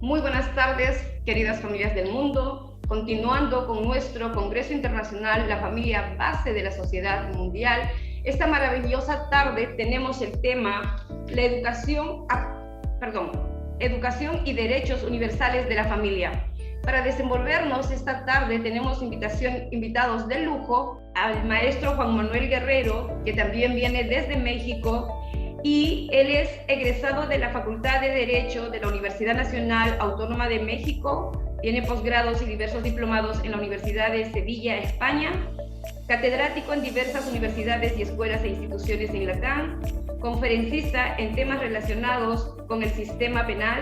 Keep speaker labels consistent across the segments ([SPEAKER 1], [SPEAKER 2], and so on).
[SPEAKER 1] Muy buenas tardes, queridas familias del mundo. Continuando con nuestro Congreso Internacional, la familia base de la sociedad mundial, esta maravillosa tarde tenemos el tema la educación y derechos universales de la familia. Para desenvolvernos esta tarde tenemos invitados de lujo al maestro Juan Manuel Guerrero, que también viene desde México, y él es egresado de la Facultad de Derecho de la Universidad Nacional Autónoma de México, tiene posgrados y diversos diplomados en la Universidad de Sevilla, España, catedrático en diversas universidades y escuelas e instituciones en Latam, conferencista en temas relacionados con el sistema penal,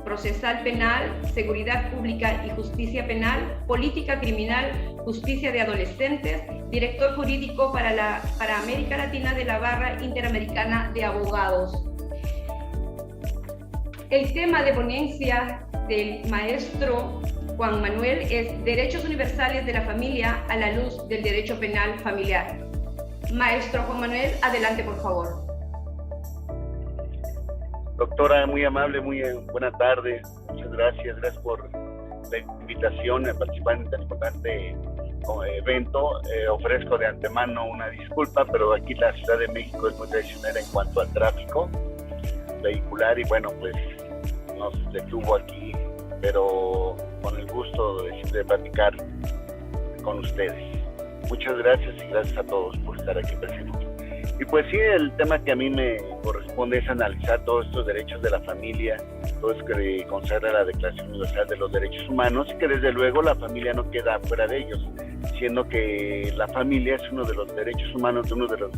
[SPEAKER 1] procesal penal, seguridad pública y justicia penal, política criminal, justicia de adolescentes, director jurídico para América Latina de la Barra Interamericana de Abogados. El tema de ponencia del maestro Juan Manuel es Derechos Universales de la Familia a la luz del derecho penal familiar. Maestro Juan Manuel, adelante por favor.
[SPEAKER 2] Doctora, muy amable, muy buena tarde. Muchas gracias por la invitación a participar en este importante evento. Ofrezco de antemano una disculpa, pero aquí la Ciudad de México es muy traicionera en cuanto al tráfico vehicular y bueno, pues nos detuvo aquí, pero con el gusto de platicar con ustedes. Muchas gracias y gracias a todos por estar aquí presentes. Y pues sí, el tema que a mí me corresponde es analizar todos estos derechos de la familia, todo eso que consagra la Declaración Universal de los Derechos Humanos y que desde luego la familia no queda fuera de ellos, siendo que la familia es uno de los derechos humanos, uno de los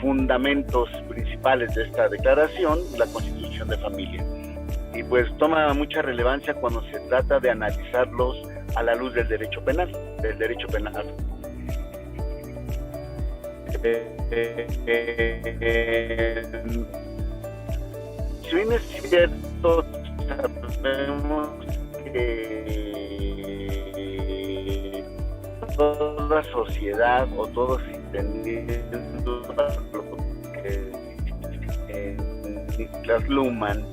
[SPEAKER 2] fundamentos principales de esta declaración, la Constitución de Familia. Y pues toma mucha relevancia cuando se trata de analizarlos a la luz del derecho penal, Si bien es cierto, sabemos que toda sociedad o todos entendiendo lo que Niklas Luhmann,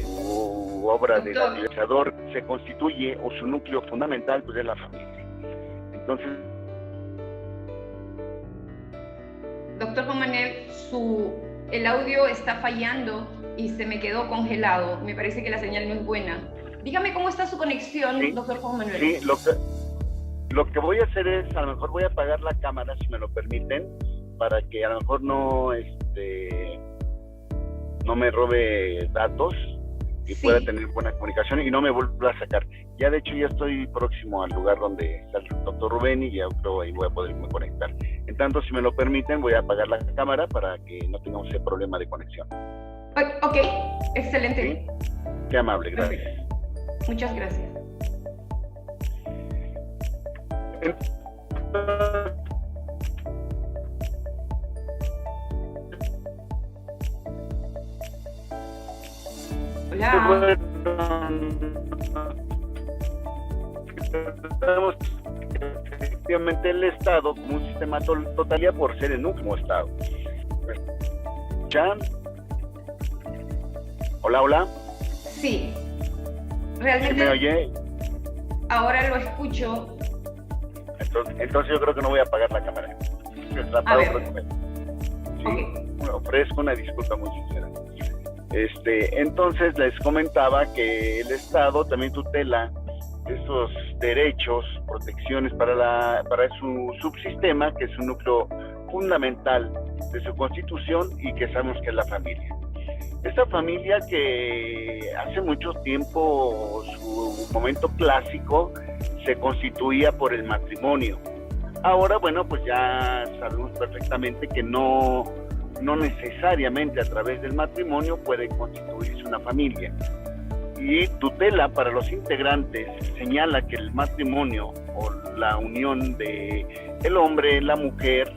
[SPEAKER 2] su obra de liberador, se constituye o su núcleo fundamental pues es la familia. Entonces,
[SPEAKER 1] doctor Juan Manuel, el audio está fallando y se me quedó congelado. Me parece que la señal no es buena. Dígame cómo está su conexión, sí, doctor Juan Manuel.
[SPEAKER 2] Sí, lo que voy a hacer es, a lo mejor voy a apagar la cámara, si me lo permiten, para que a lo mejor no me robe datos y pueda tener buena comunicación y no me vuelva a sacar. Ya de hecho ya estoy próximo al lugar donde está el doctor Rubén y ya creo ahí voy a poderme conectar. En tanto, si me lo permiten, voy a apagar la cámara para que no tengamos ese problema de conexión.
[SPEAKER 1] Ok, excelente.
[SPEAKER 2] ¿Sí? Qué amable, gracias.
[SPEAKER 1] Muchas gracias. Hola.
[SPEAKER 2] Tenemos efectivamente el Estado como un sistema totalitario por ser el último Estado. ¿Ya? Hola.
[SPEAKER 1] Sí. Realmente.
[SPEAKER 2] ¿Sí me oye?
[SPEAKER 1] Ahora lo escucho.
[SPEAKER 2] Entonces yo creo que no voy a apagar la cámara. Sí, okay. Ofrezco una disculpa muy sincera. Entonces les comentaba que el Estado también tutela esos derechos, protecciones para su subsistema, que es un núcleo fundamental de su constitución y que sabemos que es la familia. Esta familia que hace mucho tiempo, su momento clásico, se constituía por el matrimonio. Ahora, bueno, pues ya sabemos perfectamente que no necesariamente a través del matrimonio puede constituirse una familia. Y tutela para los integrantes señala que el matrimonio o la unión de el hombre, la mujer,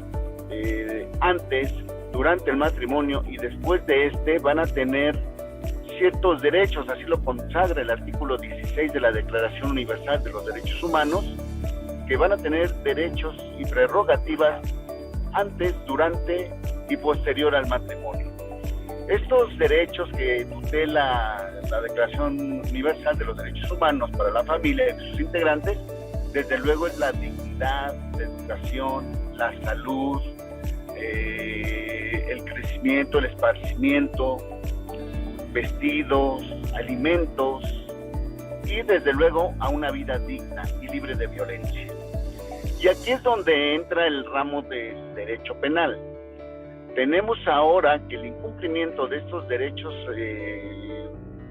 [SPEAKER 2] antes, durante el matrimonio y después de van a tener ciertos derechos, así lo consagra el artículo 16 de la Declaración Universal de los Derechos Humanos, que van a tener derechos y prerrogativas antes, durante y posterior al matrimonio. Estos derechos que tutela la Declaración Universal de los Derechos Humanos para la familia y sus integrantes, desde luego es la dignidad, la educación, la salud, el crecimiento, el esparcimiento, vestidos, alimentos y desde luego a una vida digna y libre de violencia. Y aquí es donde entra el ramo del derecho penal. Tenemos ahora que el incumplimiento de estos derechos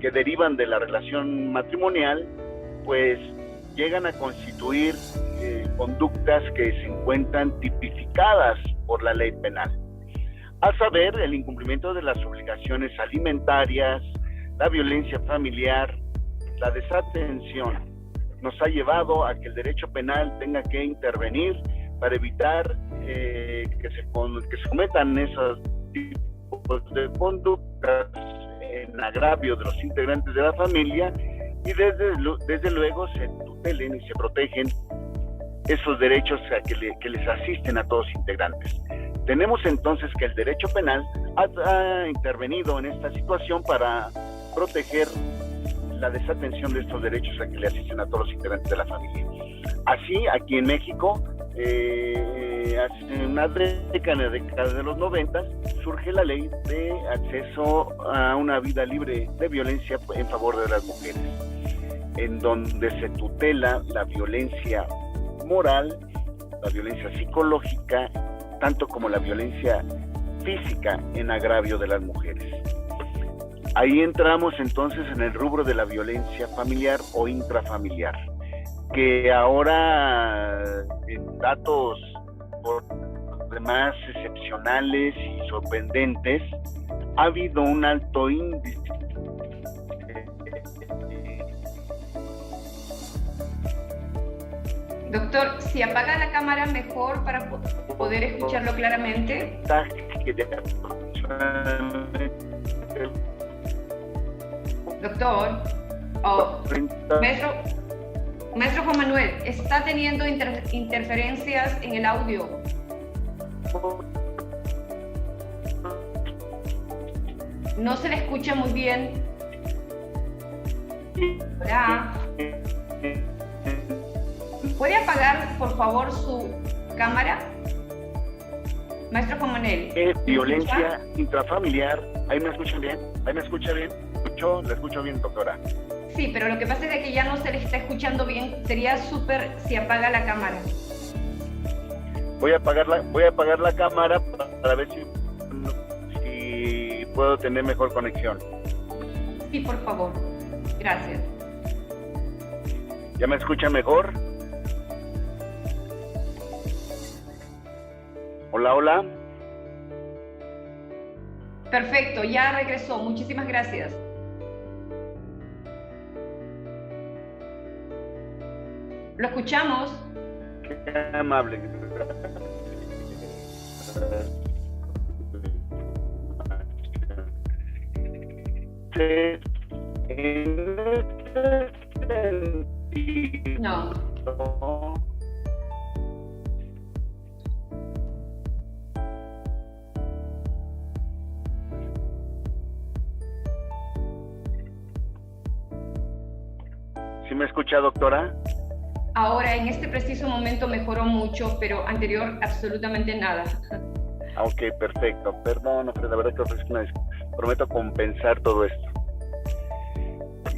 [SPEAKER 2] que derivan de la relación matrimonial, pues llegan a constituir conductas que se encuentran tipificadas por la ley penal. A saber, el incumplimiento de las obligaciones alimentarias, la violencia familiar, la desatención, nos ha llevado a que el derecho penal tenga que intervenir para evitar que se cometan esos tipos de conductas en agravio de los integrantes de la familia y desde luego se tutelen y se protegen esos derechos que les asisten a todos los integrantes. Tenemos entonces que el derecho penal ha intervenido en esta situación para proteger la desatención de estos derechos a que le asisten a todos los integrantes de la familia. Así, aquí en México, hace una década de los 90, surge la ley de acceso a una vida libre de violencia en favor de las mujeres, en donde se tutela la violencia moral, la violencia psicológica, tanto como la violencia física en agravio de las mujeres. Ahí entramos entonces en el rubro de la violencia familiar o intrafamiliar, que ahora en datos por demás excepcionales y sorprendentes, ha habido un alto índice
[SPEAKER 1] Doctor, si apaga la cámara mejor para poder escucharlo claramente. Doctor, maestro Juan Manuel, está teniendo interferencias en el audio. No se le escucha muy bien. Hola. ¿Puede apagar, por favor, su cámara? Maestro Juan Manuel.
[SPEAKER 2] Violencia intrafamiliar. ¿Ahí me escuchan bien? ¿Ahí me escucha bien? ¿La escucho bien, doctora?
[SPEAKER 1] Sí, pero lo que pasa es que ya no se le está escuchando bien. Sería súper si apaga la cámara.
[SPEAKER 2] Voy a apagar la cámara para ver si puedo tener mejor conexión.
[SPEAKER 1] Sí, por favor. Gracias.
[SPEAKER 2] ¿Ya me escuchan mejor? Hola, hola.
[SPEAKER 1] Perfecto, ya regresó. Muchísimas gracias. ¿Lo escuchamos?
[SPEAKER 2] Qué amable.
[SPEAKER 1] No.
[SPEAKER 2] ¿Sí me escucha, doctora?
[SPEAKER 1] Ahora, en este preciso momento mejoró mucho, pero anterior absolutamente nada.
[SPEAKER 2] Ok, perfecto. Perdón, la verdad que prometo compensar todo esto.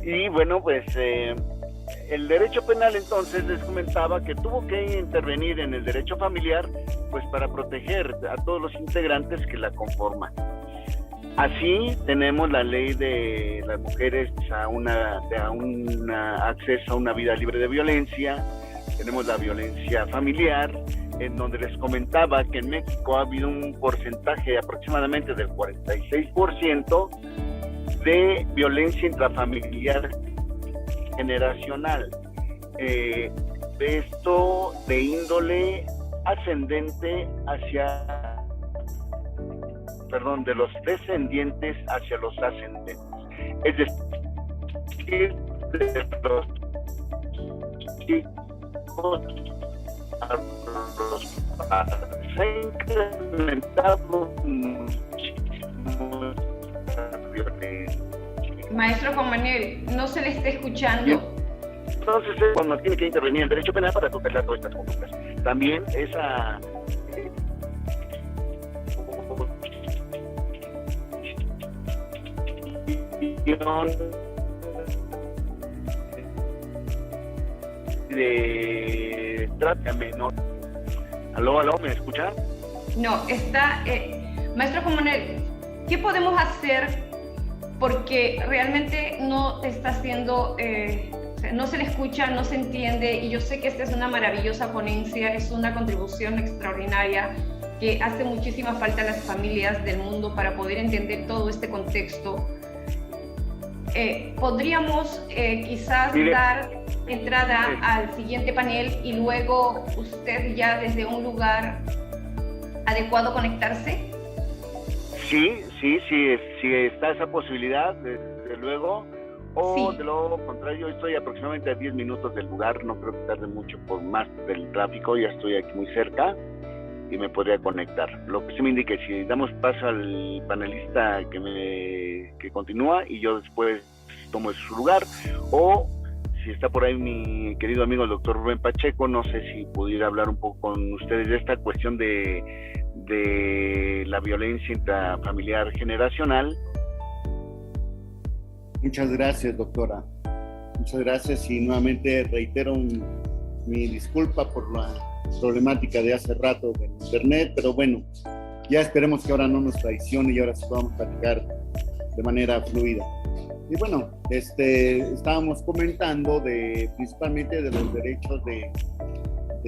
[SPEAKER 2] Y bueno, pues el derecho penal entonces les comentaba que tuvo que intervenir en el derecho familiar pues para proteger a todos los integrantes que la conforman. Así tenemos la ley de las mujeres a un acceso a una vida libre de violencia, tenemos la violencia familiar, en donde les comentaba que en México ha habido un porcentaje aproximadamente del 46% de violencia intrafamiliar generacional. Esto de índole ascendente de los descendientes hacia los ascendentes. Es decir, de los chicos a los padres. Se ha incrementado muchísimo
[SPEAKER 1] Maestro Juan Manuel, no se le está escuchando.
[SPEAKER 2] Bien. Entonces, cuando tiene que intervenir en derecho penal para tutelar todas estas conductas. También esa de trata menor. ¿Aló, me escucha?
[SPEAKER 1] No, está... Maestro Juan Manuel, ¿qué podemos hacer? Porque realmente no está haciendo... o sea, no se le escucha, no se entiende, y yo sé que esta es una maravillosa ponencia, es una contribución extraordinaria que hace muchísima falta a las familias del mundo para poder entender todo este contexto. Podríamos quizás dar entrada al siguiente panel y luego usted ya desde un lugar adecuado conectarse.
[SPEAKER 2] Sí, está esa posibilidad, desde luego. O de lo contrario, estoy aproximadamente a 10 minutos del lugar, no creo que tarde mucho por más del tráfico, ya estoy aquí muy cerca y me podría conectar. Lo que sí me indique, si damos paso al panelista que continúa y yo después tomo su lugar, o si está por ahí mi querido amigo el doctor Rubén Pacheco, no sé si pudiera hablar un poco con ustedes de esta cuestión de la violencia intrafamiliar generacional.
[SPEAKER 3] Muchas gracias, doctora. Muchas gracias y nuevamente reitero mi disculpa por la problemática de hace rato del internet, pero bueno, ya esperemos que ahora no nos traicione y ahora sí podamos platicar de manera fluida. Y bueno, estábamos comentando principalmente de los derechos de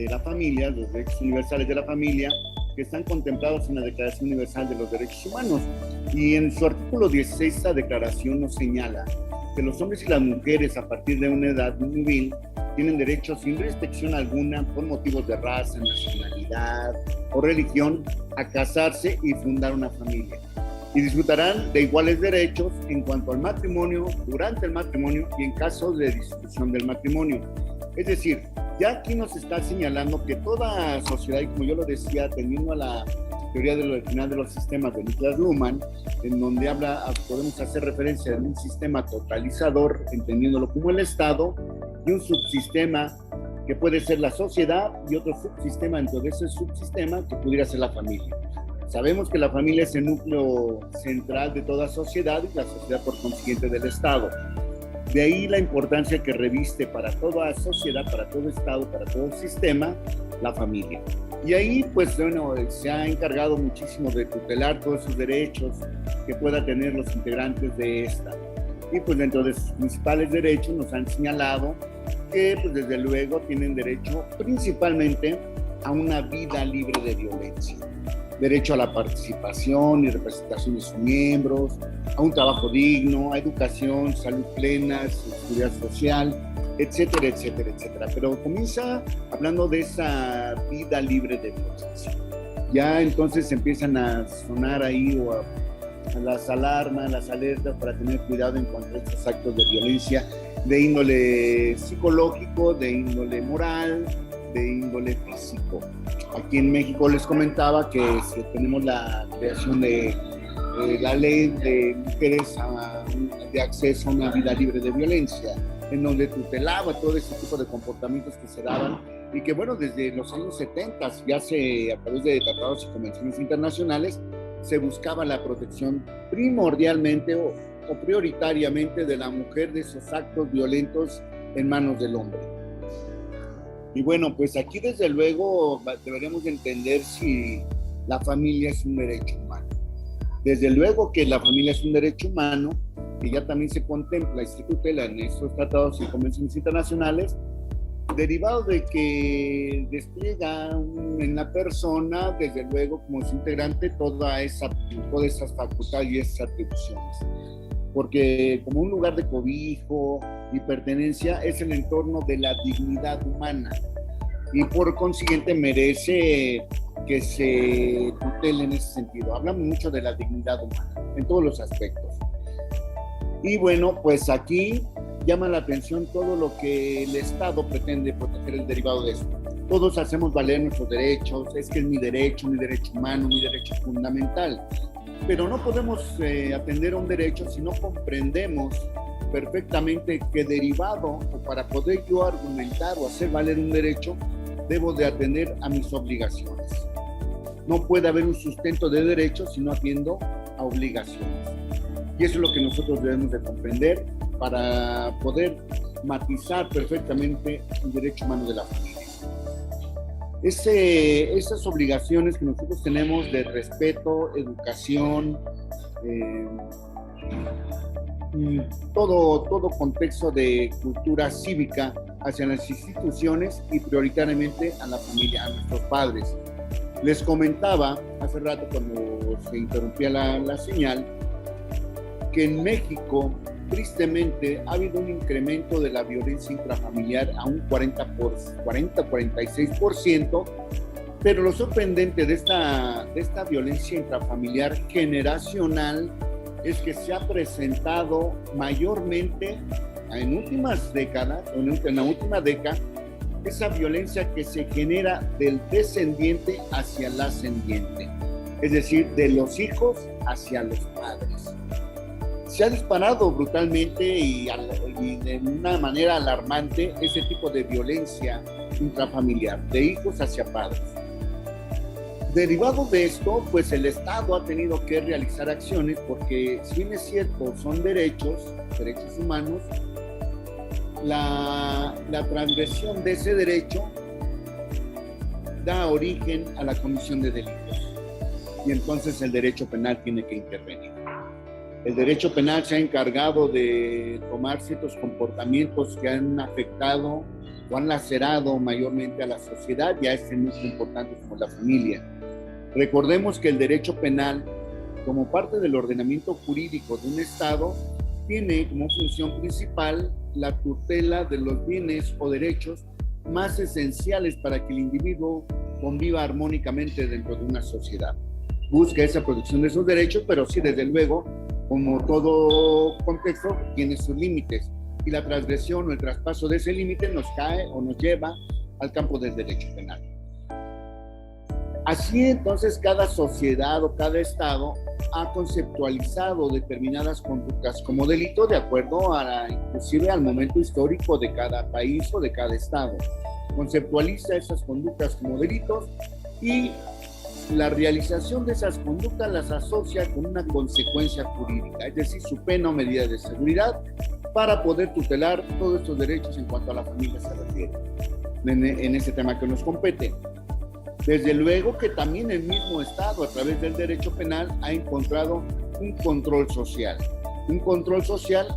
[SPEAKER 3] la familia, los derechos universales de la familia, que están contemplados en la Declaración Universal de los Derechos Humanos. Y en su artículo 16, esta declaración nos señala que los hombres y las mujeres a partir de una edad nubil tienen derecho sin restricción alguna por motivos de raza, nacionalidad o religión a casarse y fundar una familia. Y disfrutarán de iguales derechos en cuanto al matrimonio, durante el matrimonio y en caso de disolución del matrimonio. Es decir, ya aquí nos está señalando que toda sociedad, y como yo lo decía, atendiendo a la teoría del final de los sistemas de Niklas Luhmann, en donde podemos hacer referencia a un sistema totalizador, entendiéndolo como el Estado, y un subsistema que puede ser la sociedad y otro subsistema dentro de ese subsistema que pudiera ser la familia. Sabemos que la familia es el núcleo central de toda sociedad y la sociedad por consiguiente del Estado. De ahí la importancia que reviste para toda sociedad, para todo Estado, para todo sistema, la familia. Y ahí, pues bueno, se ha encargado muchísimo de tutelar todos esos derechos que puedan tener los integrantes de esta. Y pues dentro de sus principales derechos nos han señalado que pues desde luego tienen derecho principalmente a una vida libre de violencia. Derecho a la participación y representación de sus miembros, a un trabajo digno, a educación, salud plena, seguridad social, etcétera, etcétera, etcétera. Pero comienza hablando de esa vida libre de violencia. Ya entonces empiezan a sonar ahí a las alarmas, las alertas para tener cuidado en cuanto a estos actos de violencia de índole psicológico, de índole moral, de índole físico. Aquí en México les comentaba que tenemos la creación de la ley de mujeres de acceso a una vida libre de violencia, en donde tutelaba todo ese tipo de comportamientos que se daban y que bueno, desde los años 70 ya a través de tratados y convenciones internacionales se buscaba la protección primordialmente o prioritariamente de la mujer de esos actos violentos en manos del hombre. Y bueno, pues aquí desde luego deberíamos entender si la familia es un derecho humano. Desde luego que la familia es un derecho humano, que ya también se contempla y se tutela en estos tratados y convenciones internacionales, derivado de que despliega en la persona, desde luego, como su integrante, todas esas facultades y esas atribuciones. Porque como un lugar de cobijo y pertenencia es el entorno de la dignidad humana y por consiguiente merece que se tutele en ese sentido. Hablamos mucho de la dignidad humana en todos los aspectos. Y bueno, pues aquí llama la atención todo lo que el Estado pretende proteger el derivado de eso. Todos hacemos valer nuestros derechos, es que es mi derecho humano, mi derecho fundamental. pero no podemos atender a un derecho si no comprendemos perfectamente que derivado, o para poder yo argumentar o hacer valer un derecho, debo de atender a mis obligaciones. No puede haber un sustento de derechos si no atiendo a obligaciones. Y eso es lo que nosotros debemos de comprender para poder matizar perfectamente el derecho humano de la familia. Esas obligaciones que nosotros tenemos de respeto, educación, todo contexto de cultura cívica hacia las instituciones y prioritariamente a la familia, a nuestros padres. Les comentaba hace rato cuando se interrumpía la señal que en México tristemente ha habido un incremento de la violencia intrafamiliar a un 46%, pero lo sorprendente de esta violencia intrafamiliar generacional es que se ha presentado mayormente en últimas décadas, en la última década, esa violencia que se genera del descendiente hacia el ascendiente, es decir, de los hijos hacia los padres. Se ha disparado brutalmente y de una manera alarmante ese tipo de violencia intrafamiliar, de hijos hacia padres. Derivado de esto, pues el Estado ha tenido que realizar acciones porque, si bien es cierto, son derechos humanos, la transgresión de ese derecho da origen a la comisión de delitos. Y entonces el derecho penal tiene que intervenir. El derecho penal se ha encargado de tomar ciertos comportamientos que han afectado o han lacerado mayormente a la sociedad y a este núcleo importante como la familia. Recordemos que el derecho penal, como parte del ordenamiento jurídico de un Estado, tiene como función principal la tutela de los bienes o derechos más esenciales para que el individuo conviva armónicamente dentro de una sociedad. Busca esa protección de esos derechos, pero sí, desde luego, como todo contexto, tiene sus límites, y la transgresión o el traspaso de ese límite nos cae o nos lleva al campo del derecho penal. Así entonces cada sociedad o cada estado ha conceptualizado determinadas conductas como delito de acuerdo inclusive al momento histórico de cada país o de cada estado. Conceptualiza esas conductas como delitos y la realización de esas conductas las asocia con una consecuencia jurídica, es decir, su pena o medida de seguridad para poder tutelar todos estos derechos en cuanto a la familia se refiere, en ese tema que nos compete. Desde luego que también el mismo Estado, a través del derecho penal, ha encontrado un control social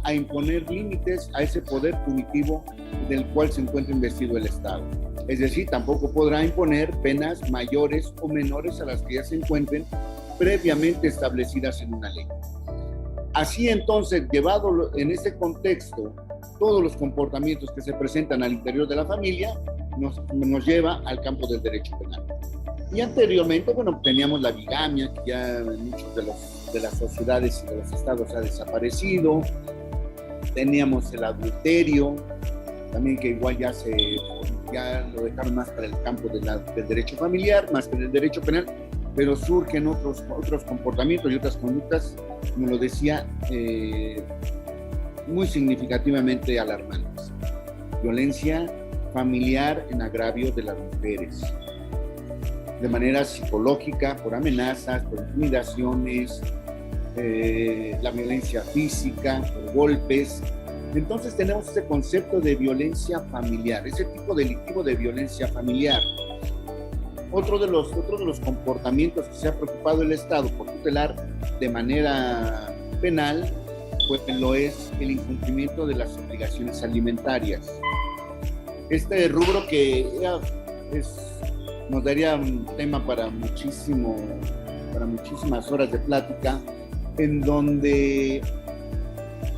[SPEAKER 3] a imponer límites a ese poder punitivo del cual se encuentra investido el Estado. Es decir, tampoco podrá imponer penas mayores o menores a las que ya se encuentren previamente establecidas en una ley. Así entonces, llevado en este contexto, todos los comportamientos que se presentan al interior de la familia nos lleva al campo del derecho penal. Y anteriormente, bueno, teníamos la bigamia, que ya en muchos de las sociedades y de los estados ha desaparecido. Teníamos el adulterio, también que igual ya lo dejaron más para el campo del derecho familiar, más que del derecho penal, pero surgen otros comportamientos y otras conductas, como lo decía, muy significativamente alarmantes. Violencia familiar en agravio de las mujeres, de manera psicológica, por amenazas, por intimidaciones, la violencia física, por golpes. Entonces tenemos ese concepto de violencia familiar, ese tipo delictivo de violencia familiar. Otro de los comportamientos que se ha preocupado el Estado por tutelar de manera penal, pues lo es el incumplimiento de las obligaciones alimentarias. Este rubro que nos daría un tema para muchísimas horas de plática, en donde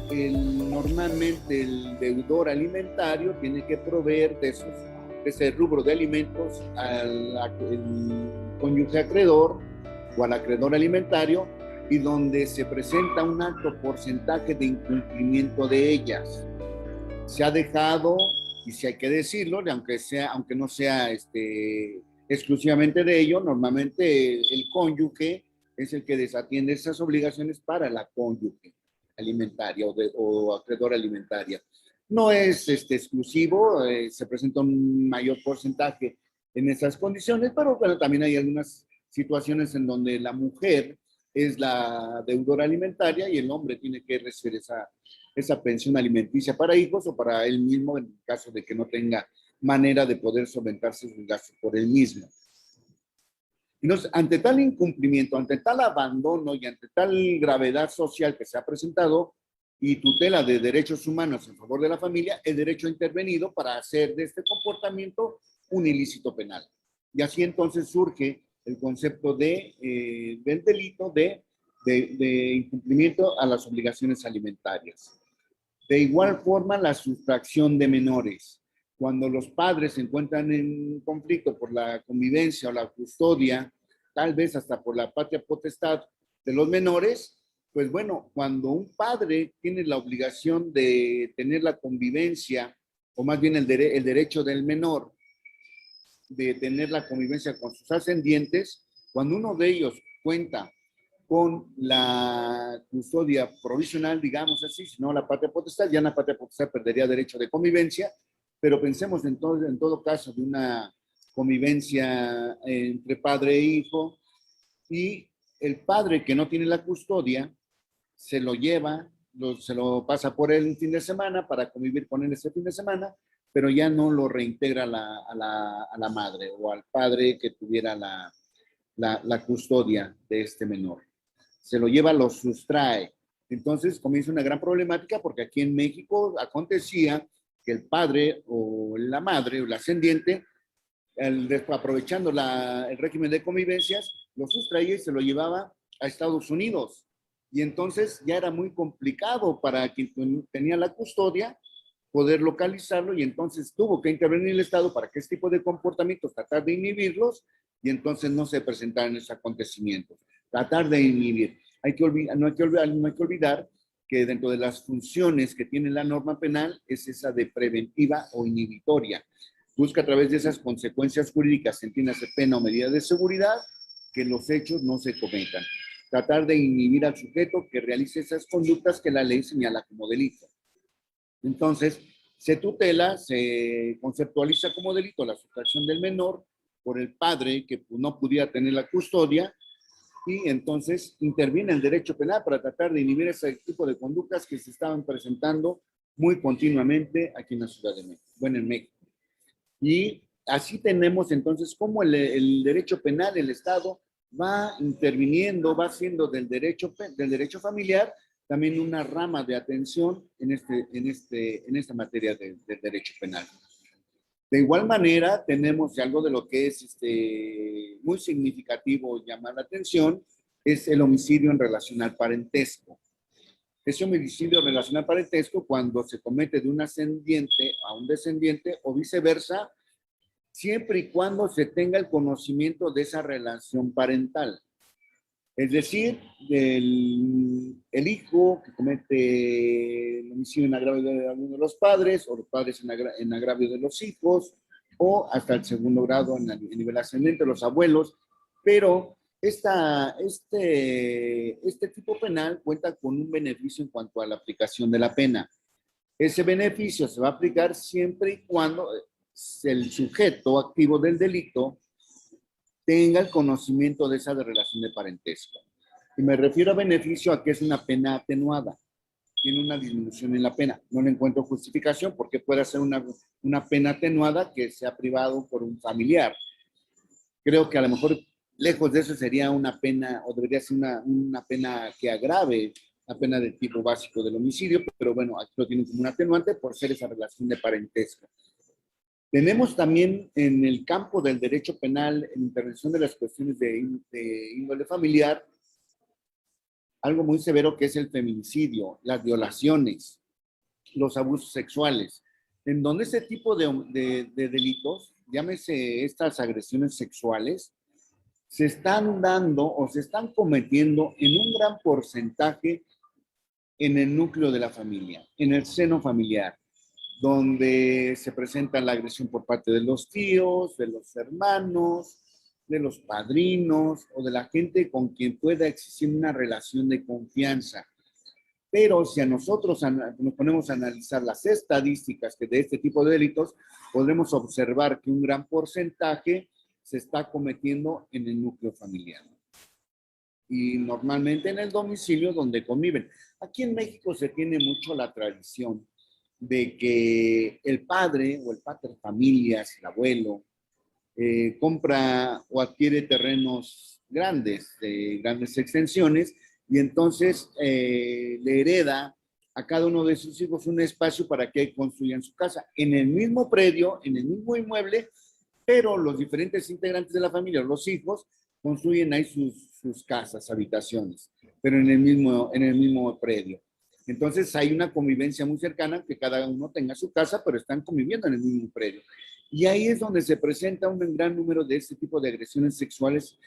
[SPEAKER 3] normalmente el deudor alimentario tiene que proveer de ese rubro de alimentos al cónyuge acreedor o al acreedor alimentario, y donde se presenta un alto porcentaje de incumplimiento de ellas. Se ha dejado, y si hay que decirlo, aunque no sea exclusivamente de ello, normalmente el cónyuge es el que desatiende esas obligaciones para la cónyuge alimentaria o acreedora alimentaria. No es exclusivo, se presenta un mayor porcentaje en esas condiciones, pero bueno, también hay algunas situaciones en donde la mujer es la deudora alimentaria y el hombre tiene que recibir esa pensión alimenticia para hijos o para él mismo en caso de que no tenga manera de poder solventarse sus gastos por él mismo. Entonces, ante tal incumplimiento, ante tal abandono y ante tal gravedad social que se ha presentado y tutela de derechos humanos en favor de la familia, el derecho ha intervenido para hacer de este comportamiento un ilícito penal. Y así entonces surge el concepto del delito de incumplimiento a las obligaciones alimentarias. De igual forma, la sustracción de menores. Cuando los padres se encuentran en conflicto por la convivencia o la custodia, tal vez hasta por la patria potestad de los menores, pues bueno, cuando un padre tiene la obligación de tener la convivencia, o más bien el derecho del menor de tener la convivencia con sus ascendientes, cuando uno de ellos cuenta con la custodia provisional, digamos así, si no la patria potestad, ya la patria potestad perdería derecho de convivencia, pero pensemos en todo caso de una convivencia entre padre e hijo, y el padre que no tiene la custodia se lo lleva, se lo pasa por él un fin de semana para convivir con él ese fin de semana, pero ya no lo reintegra a la madre o al padre que tuviera la custodia de este menor. Se lo lleva, lo sustrae. Entonces comienza una gran problemática porque aquí en México acontecía que el padre o la madre o el ascendiente, aprovechando el régimen de convivencias, lo sustraía y se lo llevaba a Estados Unidos. Y entonces ya era muy complicado para quien tenía la custodia poder localizarlo, y entonces tuvo que intervenir el Estado para que este tipo de comportamientos tratar de inhibirlos y entonces no se presentaran esos acontecimientos. Tratar de inhibir. No hay que olvidar que dentro de las funciones que tiene la norma penal es esa de preventiva o inhibitoria. Busca a través de esas consecuencias jurídicas, entiéndase pena o medida de seguridad, que los hechos no se cometan. Tratar de inhibir al sujeto que realice esas conductas que la ley señala como delito. Entonces, se tutela, se conceptualiza como delito la sustracción del menor por el padre que no pudiera tener la custodia, y entonces interviene el derecho penal para tratar de inhibir ese tipo de conductas que se estaban presentando muy continuamente aquí en la Ciudad de México, bueno, en México. Y así tenemos entonces cómo el derecho penal, el Estado va interviniendo, va haciendo del derecho familiar también una rama de atención en esta materia del derecho penal. De igual manera, tenemos algo de lo que es muy significativo llamar la atención, es el homicidio en relación al parentesco. Ese homicidio en relación al parentesco, cuando se comete de un ascendiente a un descendiente o viceversa, siempre y cuando se tenga el conocimiento de esa relación parental. Es decir, el hijo que comete el homicidio en agravio de alguno de los padres, o los padres en agravio de los hijos, o hasta el segundo grado en nivel ascendente, los abuelos. Pero este tipo penal cuenta con un beneficio en cuanto a la aplicación de la pena. Ese beneficio se va a aplicar siempre y cuando el sujeto activo del delito tenga el conocimiento de esa relación de parentesco. Y me refiero a beneficio a que es una pena atenuada, tiene una disminución en la pena. No le encuentro justificación porque puede ser una pena atenuada que sea privado por un familiar. Creo que a lo mejor lejos de eso sería una pena, o debería ser una pena que agrave la pena del tipo básico del homicidio, pero bueno, aquí lo tienen como un atenuante por ser esa relación de parentesco. Tenemos también en el campo del derecho penal, en intervención de las cuestiones de índole familiar, algo muy severo que es el feminicidio, las violaciones, los abusos sexuales, en donde ese tipo de delitos, llámese estas agresiones sexuales, se están dando o se están cometiendo en un gran porcentaje en el núcleo de la familia, en el seno familiar, donde se presenta la agresión por parte de los tíos, de los hermanos, de los padrinos o de la gente con quien pueda existir una relación de confianza. Pero si a nosotros nos ponemos a analizar las estadísticas de este tipo de delitos, podremos observar que un gran porcentaje se está cometiendo en el núcleo familiar. Y normalmente en el domicilio donde conviven. Aquí en México se tiene mucho la tradición de que el padre o el pater familias, el abuelo, compra o adquiere terrenos grandes, de grandes extensiones, y entonces le hereda a cada uno de sus hijos un espacio para que construyan su casa en el mismo predio, en el mismo inmueble, pero los diferentes integrantes de la familia, los hijos, construyen ahí sus casas, habitaciones, pero en el mismo predio. Entonces hay una convivencia muy cercana, que cada uno tenga su casa, pero están conviviendo en el mismo predio. Y ahí es donde se presenta un gran número de este tipo de agresiones sexuales,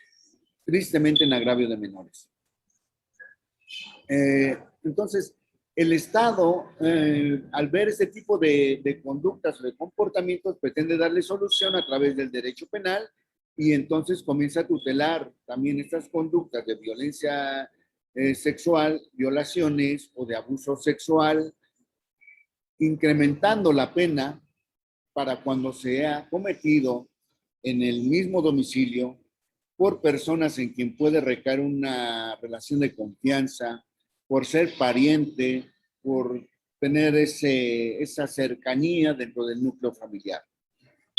[SPEAKER 3] tristemente en agravio de menores. Entonces, el Estado, al ver este tipo de conductas o de comportamientos, pretende darle solución a través del derecho penal, y entonces comienza a tutelar también estas conductas de violencia sexual, violaciones o de abuso sexual, incrementando la pena para cuando se ha cometido en el mismo domicilio por personas en quien puede recaer una relación de confianza, por ser pariente, por tener esa cercanía dentro del núcleo familiar.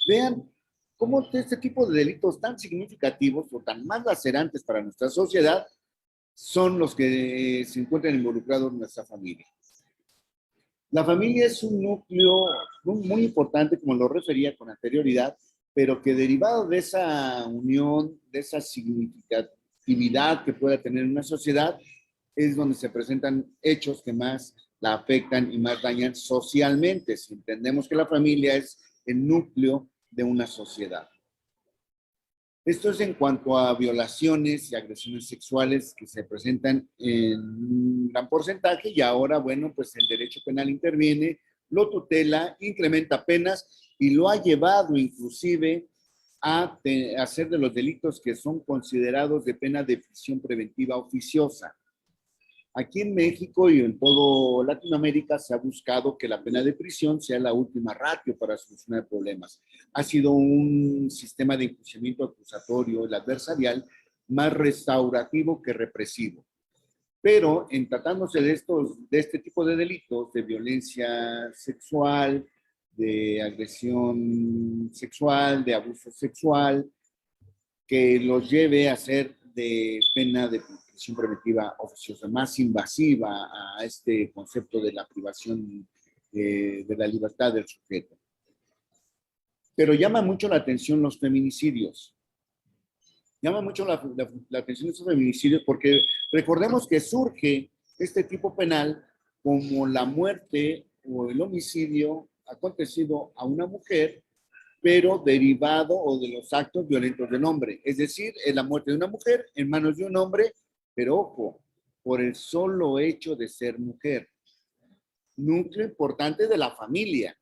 [SPEAKER 3] Vean cómo este tipo de delitos tan significativos o tan más lacerantes para nuestra sociedad son los que se encuentran involucrados en nuestra familia. La familia es un núcleo muy importante, como lo refería con anterioridad, pero que derivado de esa unión, de esa significatividad que pueda tener una sociedad, es donde se presentan hechos que más la afectan y más dañan socialmente, si entendemos que la familia es el núcleo de una sociedad. Esto es en cuanto a violaciones y agresiones sexuales que se presentan en un gran porcentaje, y ahora, bueno, pues el derecho penal interviene, lo tutela, incrementa penas y lo ha llevado inclusive a hacer de los delitos que son considerados de pena de prisión preventiva oficiosa. Aquí en México y en todo Latinoamérica se ha buscado que la pena de prisión sea la última ratio para solucionar problemas. Ha sido un sistema de enjuiciamiento acusatorio, el adversarial, más restaurativo que represivo. Pero en tratándose de este tipo de delitos, de violencia sexual, de agresión sexual, de abuso sexual, que los lleve a ser de pena de prisión preventiva oficiosa, más invasiva a este concepto de la privación de la libertad del sujeto. Pero llama mucho la atención los feminicidios. Llama mucho la atención estos feminicidios porque recordemos que surge este tipo penal como la muerte o el homicidio acontecido a una mujer, pero derivado o de los actos violentos del hombre. Es decir, es la muerte de una mujer en manos de un hombre, pero ojo, por el solo hecho de ser mujer. Núcleo importante de la familia.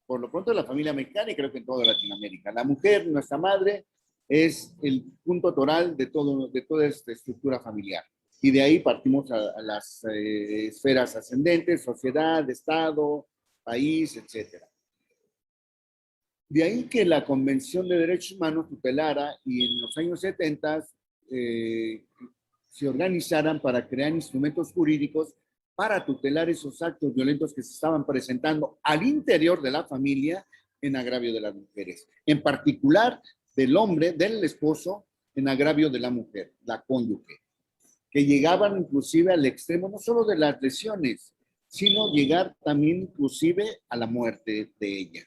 [SPEAKER 3] Por lo pronto de la familia mexicana y creo que en toda Latinoamérica. La mujer, nuestra madre, es el punto toral de toda esta estructura familiar. Y de ahí partimos a las esferas ascendentes, sociedad, Estado, país, etcétera. De ahí que la Convención de Derechos Humanos tutelara y en los años 70 se organizaran para crear instrumentos jurídicos para tutelar esos actos violentos que se estaban presentando al interior de la familia en agravio de las mujeres. En particular, del hombre, del esposo, en agravio de la mujer, la cónyuge, que llegaban inclusive al extremo no solo de las lesiones, sino llegar también inclusive a la muerte de ella.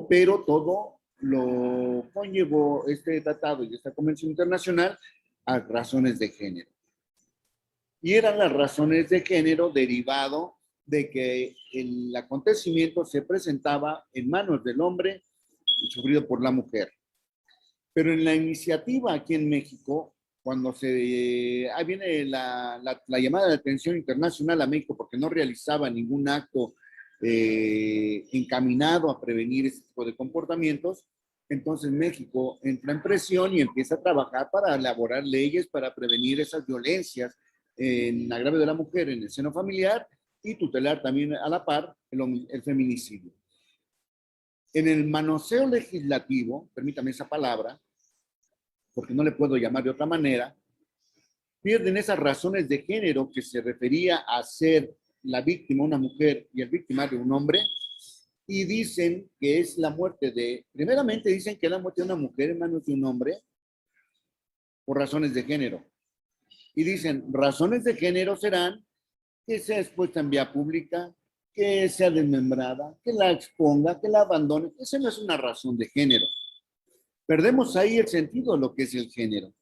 [SPEAKER 3] Pero todo lo conllevó este tratado y esta convención internacional a razones de género. Y eran las razones de género derivado de que el acontecimiento se presentaba en manos del hombre y sufrido por la mujer. Pero en la iniciativa aquí en México, cuando ahí viene la llamada de atención internacional a México porque no realizaba ningún acto encaminado a prevenir este tipo de comportamientos, Entonces México entra en presión y empieza a trabajar para elaborar leyes para prevenir esas violencias en agravio de la mujer en el seno familiar y tutelar también a la par el feminicidio. En el manoseo legislativo, permítame esa palabra, porque no le puedo llamar de otra manera, pierden esas razones de género que se refería a ser la víctima una mujer y el victimario un hombre, y dicen que es la muerte de, primeramente dicen que es la muerte de una mujer en manos de un hombre por razones de género. Y dicen, razones de género serán que sea expuesta en vía pública, que sea desmembrada, que la exponga, que la abandone. Esa no es una razón de género. Perdemos ahí el sentido de lo que es el género.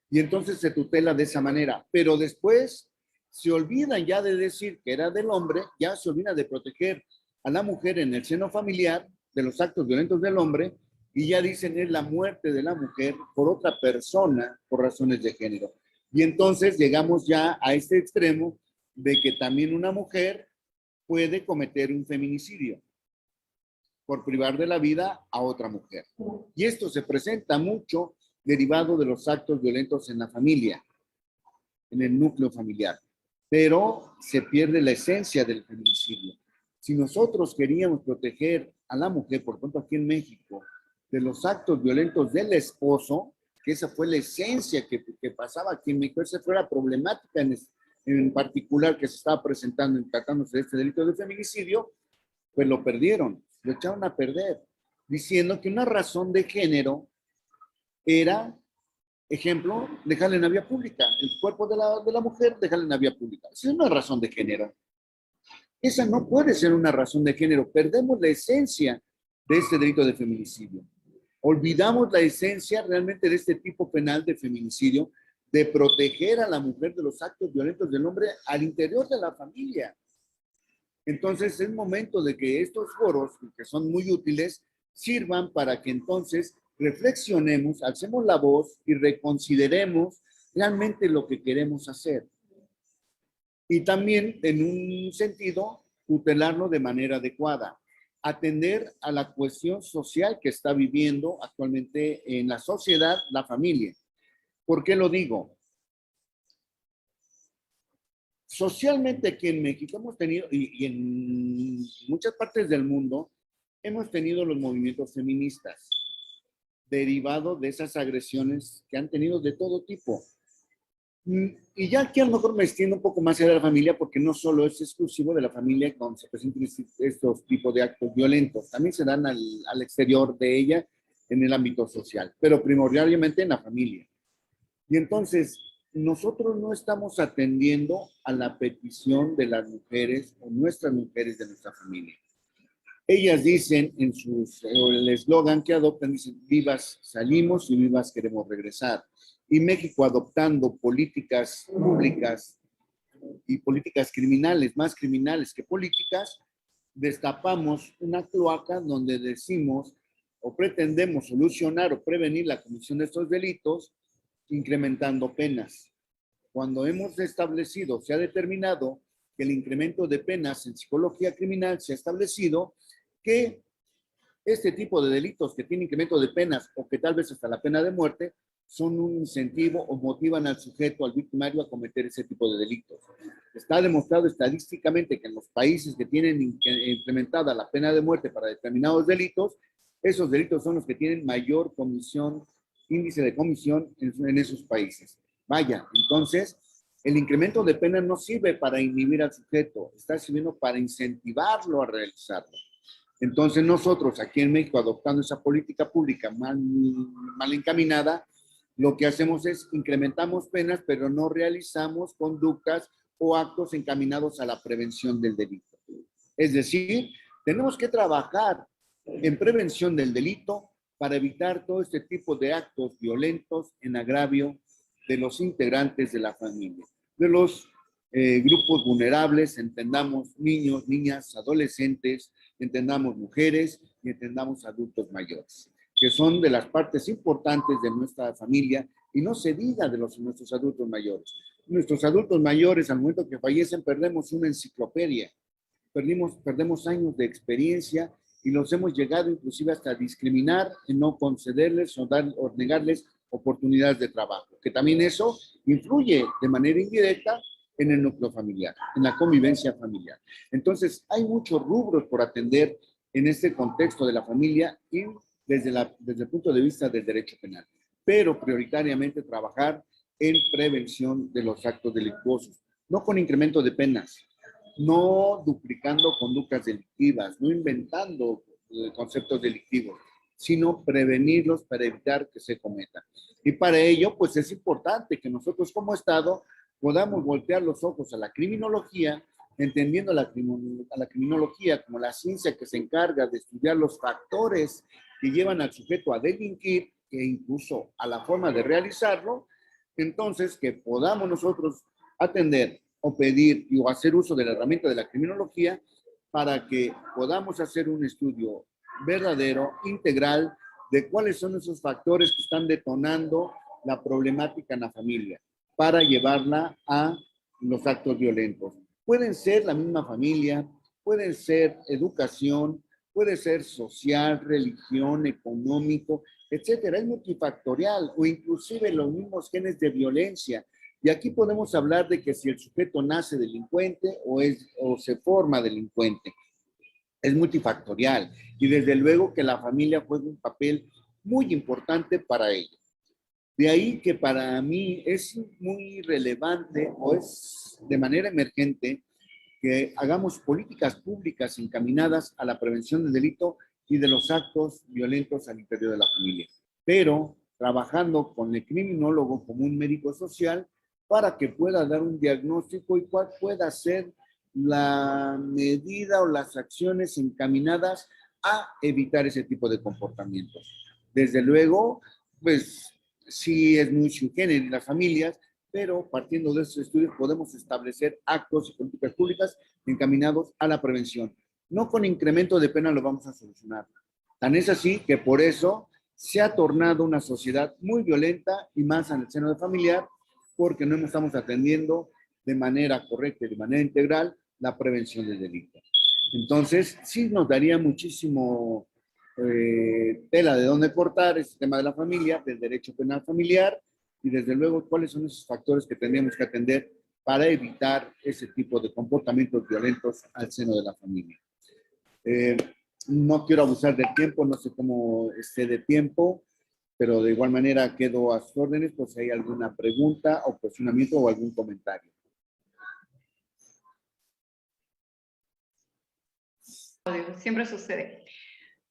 [SPEAKER 3] Y entonces se tutela de esa manera. Pero después se olvidan ya de decir que era del hombre, ya se olvidan de proteger a la mujer en el seno familiar de los actos violentos del hombre y ya dicen es la muerte de la mujer por otra persona por razones de género. Y entonces llegamos ya a este extremo de que también una mujer puede cometer un feminicidio por privar de la vida a otra mujer. Y esto se presenta mucho derivado de los actos violentos en la familia, en el núcleo familiar. Pero se pierde la esencia del feminicidio. Si nosotros queríamos proteger a la mujer, por ejemplo, aquí en México, de los actos violentos del esposo, que esa fue la esencia que pasaba aquí en México, esa fue la problemática en particular que se estaba presentando en tratándose de este delito de feminicidio, pues lo perdieron, lo echaron a perder, diciendo que una razón de género era, ejemplo, dejarla en la vía pública, el cuerpo de la mujer, dejarla en la vía pública. Esa es una razón de género. Esa no puede ser una razón de género. Perdemos la esencia de este delito de feminicidio. Olvidamos la esencia realmente de este tipo penal de feminicidio, de proteger a la mujer de los actos violentos del hombre al interior de la familia. Entonces es momento de que estos foros, que son muy útiles, sirvan para que entonces reflexionemos, alcemos la voz y reconsideremos realmente lo que queremos hacer. Y también, en un sentido, tutelarlo de manera adecuada. Atender a la cuestión social que está viviendo actualmente en la sociedad, la familia. ¿Por qué lo digo? Socialmente aquí en México hemos tenido, y en muchas partes del mundo, hemos tenido los movimientos feministas, derivado de esas agresiones que han tenido de todo tipo. Y ya aquí a lo mejor me extiendo un poco más allá de la familia, porque no solo es exclusivo de la familia cuando se presentan estos tipos de actos violentos, también se dan al exterior de ella en el ámbito social, pero primordialmente en la familia. Y entonces, nosotros no estamos atendiendo a la petición de las mujeres o nuestras mujeres de nuestra familia. Ellas dicen en el eslogan que adoptan, dicen, vivas salimos y vivas queremos regresar. Y México adoptando políticas públicas y políticas criminales, más criminales que políticas, destapamos una cloaca donde decimos o pretendemos solucionar o prevenir la comisión de estos delitos incrementando penas. Cuando hemos establecido, se ha determinado que el incremento de penas en psicología criminal se ha establecido que este tipo de delitos que tienen incremento de penas o que tal vez hasta la pena de muerte son un incentivo o motivan al sujeto, al victimario, a cometer ese tipo de delitos. Está demostrado estadísticamente que en los países que tienen implementada la pena de muerte para determinados delitos, esos delitos son los que tienen mayor índice de comisión en esos países. Vaya, entonces, el incremento de pena no sirve para inhibir al sujeto, está sirviendo para incentivarlo a realizarlo. Entonces nosotros aquí en México, adoptando esa política pública mal encaminada, lo que hacemos es incrementamos penas, pero no realizamos conductas o actos encaminados a la prevención del delito. Es decir, tenemos que trabajar en prevención del delito para evitar todo este tipo de actos violentos en agravio de los integrantes de la familia, de los grupos vulnerables, entendamos niños, niñas, adolescentes, entendamos mujeres y entendamos adultos mayores, que son de las partes importantes de nuestra familia, y no se diga de nuestros adultos mayores. Nuestros adultos mayores, al momento que fallecen, perdemos una enciclopedia, perdemos años de experiencia y los hemos llegado inclusive hasta a discriminar en no concederles o negarles oportunidades de trabajo, que también eso influye de manera indirecta en el núcleo familiar, en la convivencia familiar. Entonces, hay muchos rubros por atender en este contexto de la familia y desde el punto de vista del derecho penal, pero prioritariamente trabajar en prevención de los actos delictuosos, no con incremento de penas, no duplicando conductas delictivas, no inventando conceptos delictivos, sino prevenirlos para evitar que se cometan. Y para ello, pues es importante que nosotros como Estado podamos voltear los ojos a la criminología, entendiendo a la criminología como la ciencia que se encarga de estudiar los factores que llevan al sujeto a delinquir e incluso a la forma de realizarlo. Entonces, que podamos nosotros atender o pedir o hacer uso de la herramienta de la criminología para que podamos hacer un estudio verdadero, integral, de cuáles son esos factores que están detonando la problemática en la familia para llevarla a los actos violentos. Pueden ser la misma familia, pueden ser educación, puede ser social, religión, económico, etcétera. Es multifactorial o inclusive los mismos genes de violencia. Y aquí podemos hablar de que si el sujeto nace delincuente o se forma delincuente. Es multifactorial y desde luego que la familia juega un papel muy importante para ello. De ahí que para mí es muy relevante o es de manera emergente que hagamos políticas públicas encaminadas a la prevención del delito y de los actos violentos al interior de la familia, pero trabajando con el criminólogo como un médico social para que pueda dar un diagnóstico y cuál pueda ser la medida o las acciones encaminadas a evitar ese tipo de comportamientos. Desde luego, pues sí es muy sui generis las familias, pero partiendo de estos estudios podemos establecer actos y políticas públicas encaminados a la prevención. No con incremento de pena lo vamos a solucionar. Tan es así que por eso se ha tornado una sociedad muy violenta y más en el seno de familiar, porque no estamos atendiendo de manera correcta y de manera integral la prevención del delito. Entonces, sí nos daría muchísimo tela de dónde cortar este tema de la familia, del derecho penal familiar, y desde luego cuáles son esos factores que tendríamos que atender para evitar ese tipo de comportamientos violentos al seno de la familia. No quiero abusar del tiempo, no sé cómo esté de tiempo, pero de igual manera quedo a sus órdenes por si hay alguna pregunta o cuestionamiento o algún comentario.
[SPEAKER 1] Siempre sucede.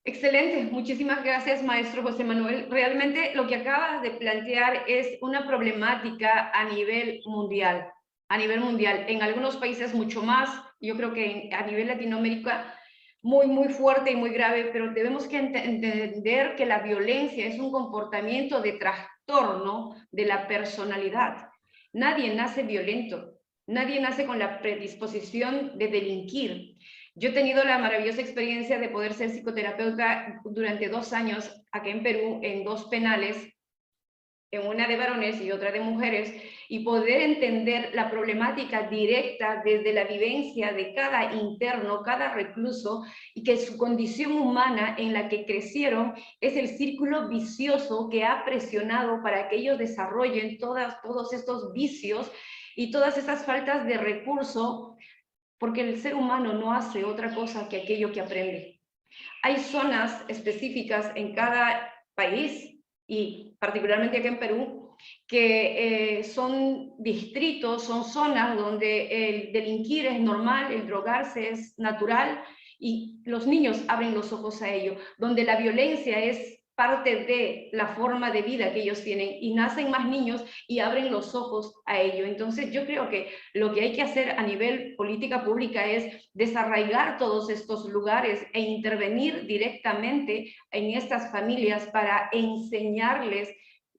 [SPEAKER 1] Excelente, muchísimas gracias, maestro José Manuel. Realmente lo que acabas de plantear es una problemática a nivel mundial, en algunos países mucho más, yo creo que a nivel Latinoamérica muy, muy fuerte y muy grave, pero debemos que entender que la violencia es un comportamiento de trastorno de la personalidad. Nadie nace violento, nadie nace con la predisposición de delinquir. Yo he tenido la maravillosa experiencia de poder ser psicoterapeuta durante 2 años aquí en Perú, en 2 penales, en una de varones y otra de mujeres, y poder entender la problemática directa desde la vivencia de cada interno, cada recluso, y que su condición humana en la que crecieron es el círculo vicioso que ha presionado para que ellos desarrollen todos estos vicios y todas esas faltas de recurso, porque el ser humano no hace otra cosa que aquello que aprende. Hay zonas específicas en cada país, y particularmente aquí en Perú, que son distritos, son zonas donde el delinquir es normal, el drogarse es natural, y los niños abren los ojos a ello, donde la violencia es parte de la forma de vida que ellos tienen, y nacen más niños y abren los ojos a ello. Entonces yo creo que lo que hay que hacer a nivel política pública es desarraigar todos estos lugares e intervenir directamente en estas familias para enseñarles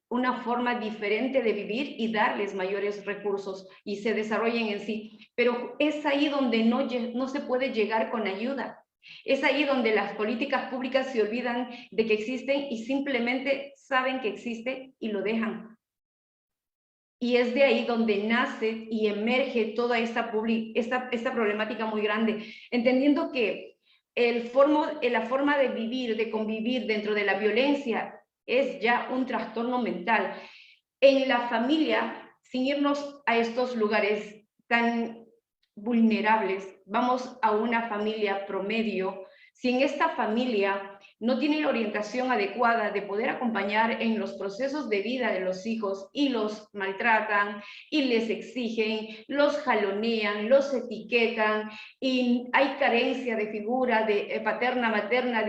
[SPEAKER 1] una forma diferente de vivir y darles mayores recursos y se desarrollen en sí. Pero es ahí donde no se puede llegar con ayuda. Es ahí donde las políticas públicas se olvidan de que existen y simplemente saben que existe y lo dejan. Y es de ahí donde nace y emerge toda esta problemática muy grande, entendiendo que la forma de vivir, de convivir dentro de la violencia es ya un trastorno mental. En la familia, sin irnos a estos lugares tan vulnerables, vamos a una familia promedio. Si en esta familia no tiene la orientación adecuada de poder acompañar en los procesos de vida de los hijos y los maltratan y les exigen, los jalonean, los etiquetan y hay carencia de figura de paterna, materna,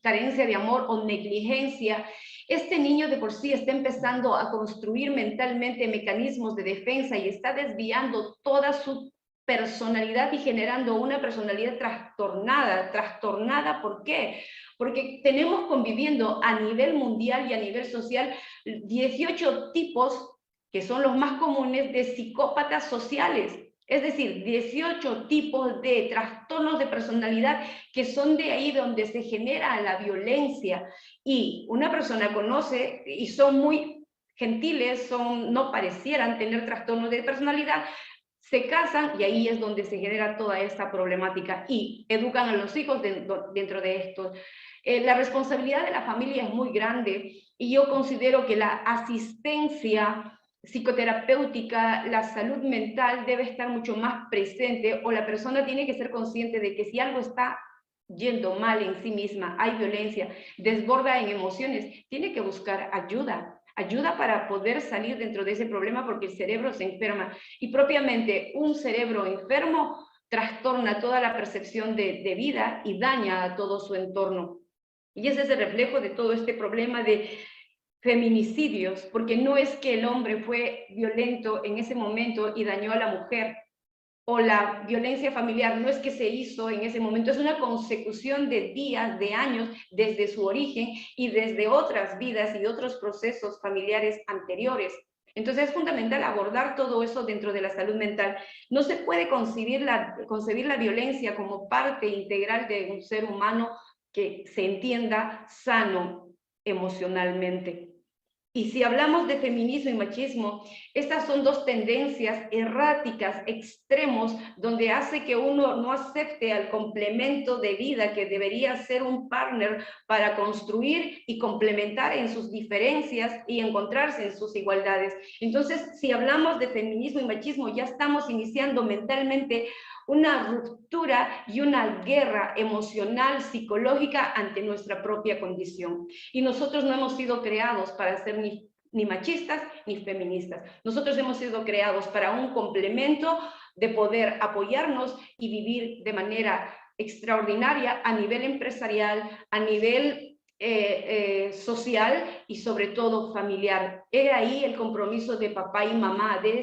[SPEAKER 1] carencia de amor o negligencia, este niño de por sí está empezando a construir mentalmente mecanismos de defensa y está desviando toda su personalidad y generando una personalidad trastornada. ¿Por qué? Porque tenemos conviviendo a nivel mundial y a nivel social 18 tipos, que son los más comunes, de psicópatas sociales. Es decir, 18 tipos de trastornos de personalidad que son de ahí donde se genera la violencia. Y una persona conoce y son muy gentiles, no parecieran tener trastornos de personalidad, se casan y ahí es donde se genera toda esta problemática y educan a los hijos dentro de esto. La responsabilidad de la familia es muy grande y yo considero que la asistencia psicoterapéutica, la salud mental debe estar mucho más presente o la persona tiene que ser consciente de que si algo está yendo mal en sí misma, hay violencia, desborda en emociones, tiene que buscar ayuda para poder salir dentro de ese problema porque el cerebro se enferma y propiamente un cerebro enfermo trastorna toda la percepción de vida y daña a todo su entorno. Y ese es el reflejo de todo este problema de feminicidios, porque no es que el hombre fue violento en ese momento y dañó a la mujer, o la violencia familiar no es que se hizo en ese momento, es una consecución de días, de años, desde su origen y desde otras vidas y otros procesos familiares anteriores. Entonces es fundamental abordar todo eso dentro de la salud mental. No se puede concebir la violencia como parte integral de un ser humano que se entienda sano emocionalmente. Y si hablamos de feminismo y machismo, estas son dos tendencias erráticas, extremos, donde hace que uno no acepte al complemento de vida que debería ser un partner para construir y complementar en sus diferencias y encontrarse en sus igualdades. Entonces, si hablamos de feminismo y machismo, ya estamos iniciando mentalmente una ruptura y una guerra emocional, psicológica ante nuestra propia condición. Y nosotros no hemos sido creados para ser ni machistas ni feministas. Nosotros hemos sido creados para un complemento de poder apoyarnos y vivir de manera extraordinaria a nivel empresarial, a nivel social y sobre todo familiar. He ahí el compromiso de papá y mamá, de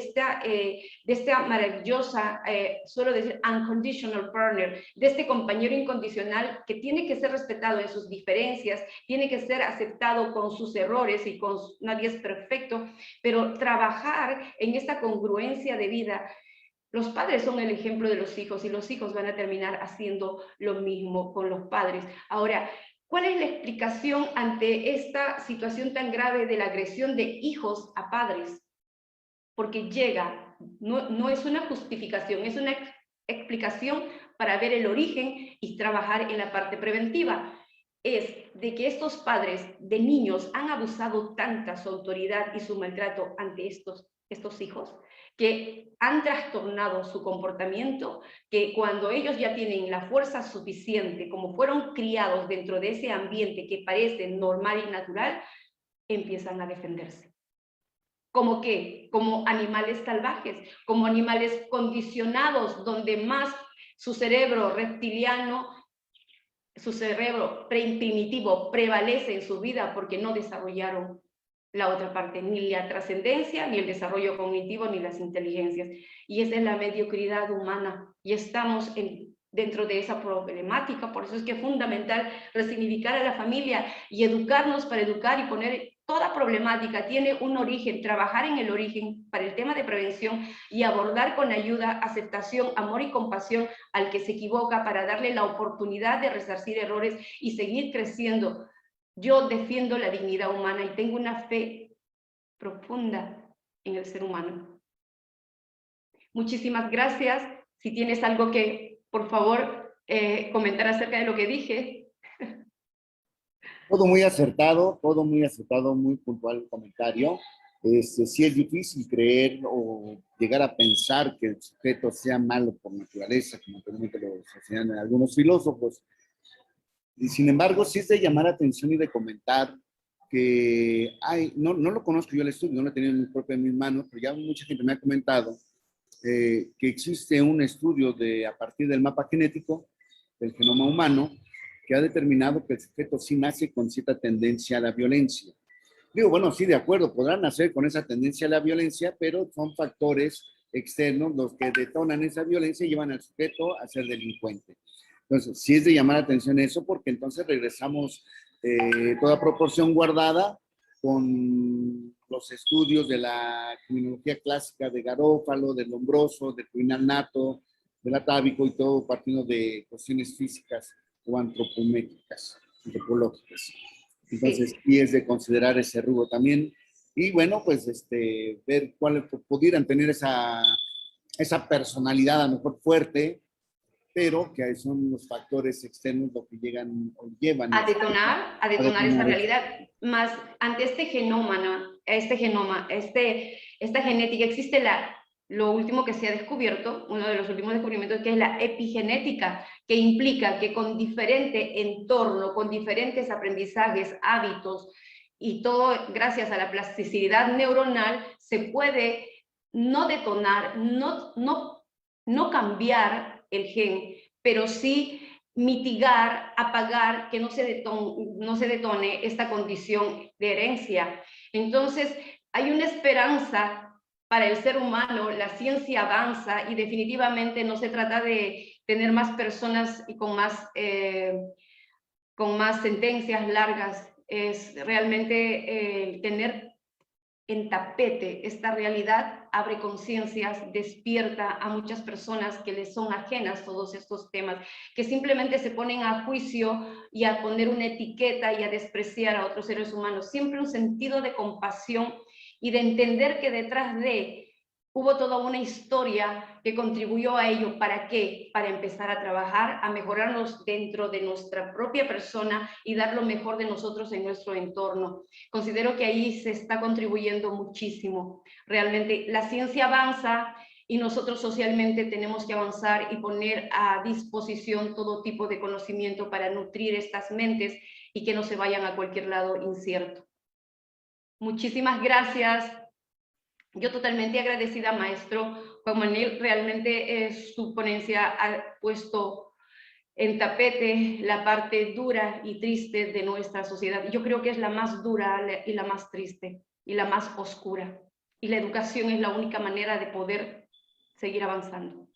[SPEAKER 1] esta maravillosa, suelo decir, unconditional partner, de este compañero incondicional que tiene que ser respetado en sus diferencias, tiene que ser aceptado con sus errores y nadie es perfecto, pero trabajar en esta congruencia de vida. Los padres son el ejemplo de los hijos y los hijos van a terminar haciendo lo mismo con los padres. Ahora, ¿cuál es la explicación ante esta situación tan grave de la agresión de hijos a padres? Porque no es una justificación, es una explicación para ver el origen y trabajar en la parte preventiva. Es de que estos padres de niños han abusado tanta su autoridad y su maltrato ante estos hijos, que han trastornado su comportamiento, que cuando ellos ya tienen la fuerza suficiente, como fueron criados dentro de ese ambiente que parece normal y natural, empiezan a defenderse. ¿Cómo qué? Como animales salvajes, como animales condicionados, donde más su cerebro reptiliano, su cerebro primitivo prevalece en su vida porque no desarrollaron la otra parte, ni la trascendencia, ni el desarrollo cognitivo, ni las inteligencias. Y esa es la mediocridad humana. Y estamos dentro de esa problemática. Por eso es que es fundamental resignificar a la familia y educarnos para educar y poner toda problemática. Tiene un origen, trabajar en el origen para el tema de prevención y abordar con ayuda, aceptación, amor y compasión al que se equivoca para darle la oportunidad de resarcir errores y seguir creciendo. Yo defiendo la dignidad humana y tengo una fe profunda en el ser humano. Muchísimas gracias. Si tienes algo que, por favor, comentar acerca de lo que dije.
[SPEAKER 3] Todo muy acertado, muy puntual el comentario. Sí es difícil creer o llegar a pensar que el sujeto sea malo por naturaleza, como también lo señalan algunos filósofos. Y sin embargo, sí es de llamar la atención y de comentar que hay, no lo conozco yo el estudio, no lo he tenido en mis manos, pero ya mucha gente me ha comentado que existe un estudio a partir del mapa genético del genoma humano que ha determinado que el sujeto sí nace con cierta tendencia a la violencia. Digo, bueno, sí, de acuerdo, podrán nacer con esa tendencia a la violencia, pero son factores externos los que detonan esa violencia y llevan al sujeto a ser delincuente. Entonces, sí es de llamar la atención eso, porque entonces regresamos toda proporción guardada con los estudios de la criminología clásica de Garófalo, de Lombroso, de Criminal Nato, del Atávico y todo partiendo de cuestiones físicas o antropométricas, antropológicas. Entonces, sí es de considerar ese rubro también. Y bueno, pues ver cuáles pudieran tener esa personalidad a lo mejor fuerte, pero que son los factores externos lo que llegan o llevan
[SPEAKER 1] a detonar esa realidad. Más ante este genoma, ¿no? Esta genética, existe lo último que se ha descubierto, uno de los últimos descubrimientos, que es la epigenética, que implica que con diferente entorno, con diferentes aprendizajes, hábitos, y todo gracias a la plasticidad neuronal, se puede no detonar, no cambiar el gen, pero sí mitigar, apagar, que no se detone esta condición de herencia. Entonces, hay una esperanza para el ser humano, la ciencia avanza y definitivamente no se trata de tener más personas y con más sentencias largas, es realmente tener en tapete esta realidad, abre conciencias, despierta a muchas personas que les son ajenas todos estos temas, que simplemente se ponen a juicio y a poner una etiqueta y a despreciar a otros seres humanos. Siempre un sentido de compasión y de entender que detrás de hubo toda una historia que contribuyó a ello. ¿Para qué? Para empezar a trabajar, a mejorarnos dentro de nuestra propia persona y dar lo mejor de nosotros en nuestro entorno. Considero que ahí se está contribuyendo muchísimo. Realmente la ciencia avanza y nosotros socialmente tenemos que avanzar y poner a disposición todo tipo de conocimiento para nutrir estas mentes y que no se vayan a cualquier lado incierto. Muchísimas gracias. Yo totalmente agradecida, maestro Juan Manuel. Realmente su ponencia ha puesto en tapete la parte dura y triste de nuestra sociedad. Yo creo que es la más dura y la más triste y la más oscura. Y la educación es la única manera de poder seguir avanzando.